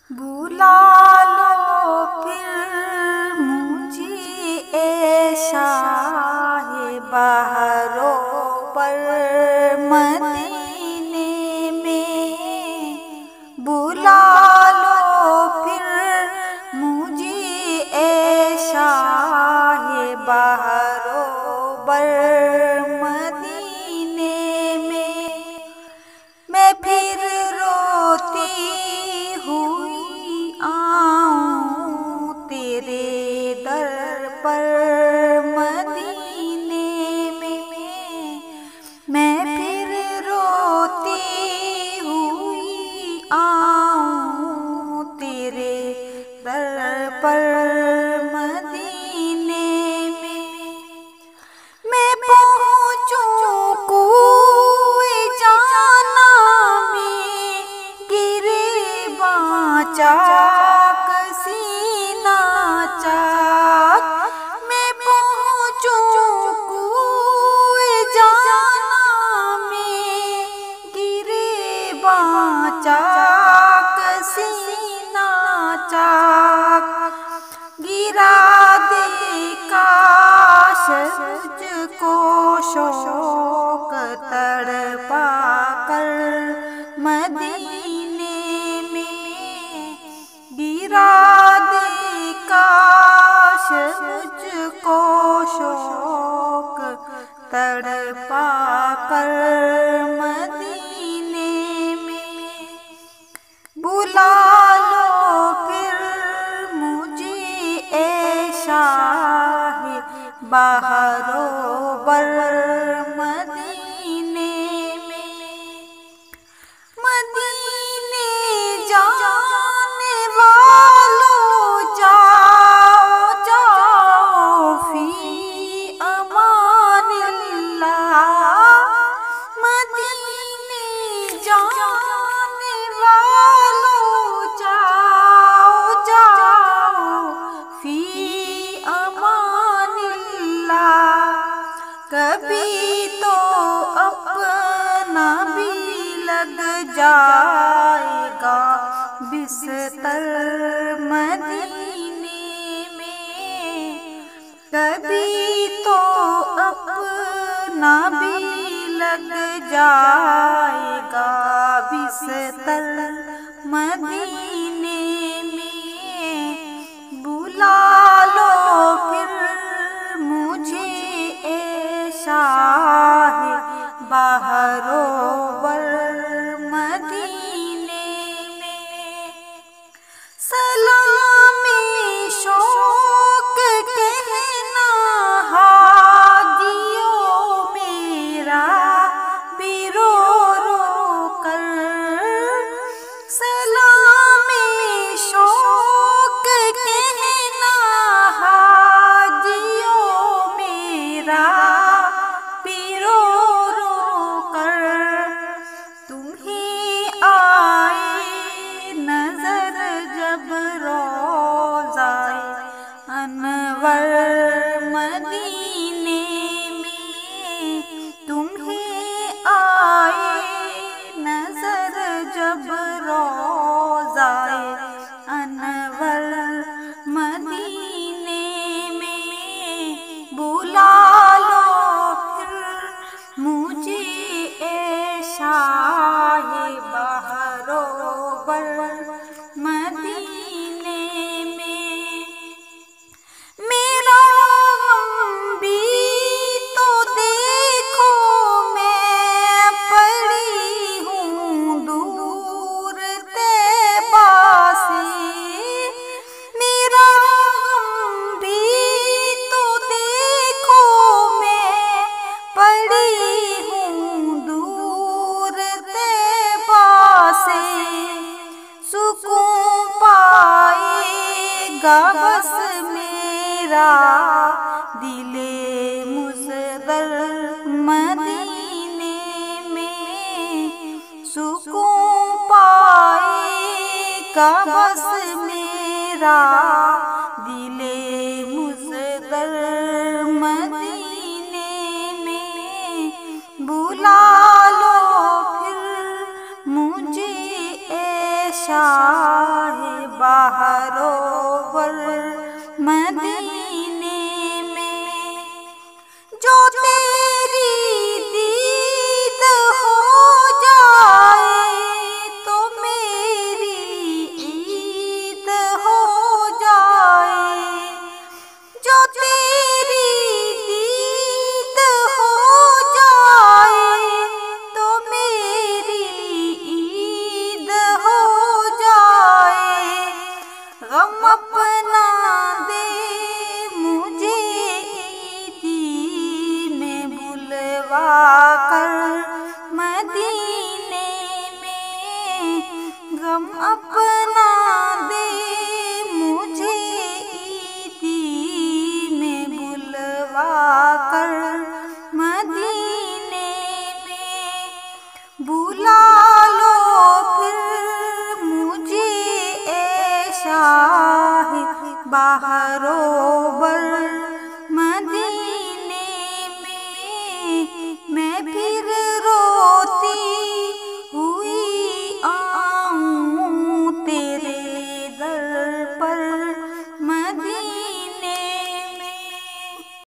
بلا لو پھر مجھے اے شاہ بہروں پر مدینے میں، بلا لو پھر مجھے اے شاہ بہروں پر مدینے میں پھر روتی ہوئی آؤں تیرے در پر مدینے میں پھر روتی ہوئی آؤں تیرے در پر مدینے میں پہنچوں کوئے جانا میں گریباں چاک سینہ چاک، میں پہنچوں کوئے جانا میں گریباں چاک سینہ چاک، گرا دے کاش مجھ کو شوق تڑپا کر مدینے میں، گرا دے کاش مجھ کو شوق تڑپا کر مدینے میں، بلا لو پھر مجھے اے شاہ بہروں پر مدینے میں، مدینے جانے والوں جاؤ جاؤ فی امان اللہ، مدینے جانے والوں جاؤ جاؤ فی امان اللہ، کبھی تو اپنا بھی لگ جائے گا بستر مدینے میں، کبھی تو اپنا بھی لگ جائے گا بستر مدینے میں، بلا لو پھر مجھے اے شاہ بہروں پر مدینے میں، سلام شوق کہنا حاجیوں میرا بھی رو رو کر، سلام شوق کہنا حاجیوں میرا بھی رو رو کر، تمہیں آئے نظر جب روضہ انور مدینے میں، تمہیں آئے نظر جب روضہ انور مدینے میں، بلا لو پھر مجھے اے شاہ بہروں پر مدینے میں، میرا غم بھی تو دیکھو میں پڑی ہوں دور طیبہ سے، میرا غم بھی تو دیکھو میں پڑی ہوں دور طیبہ سے، سکون پائے گا بس میرا دل مصدر مدینے میں، سکون پائے گا بس میرا دل مصدر مدینے میں، بلا لو پھر مجھے اے شاہ بہروور مدینے میں، جو تیری دید ہو جائے تو میری عید ہو جائے، جو تیری دید ہو جائے تو میری عید ہو جائے، غم اپنا دے مجھے عیدی میں بلوا کر مدینے میں، غم اپنا دے مجھے عیدی میں بلوا کر مدینے میں، بلا لو پھر مجھے اے شاہ بہروور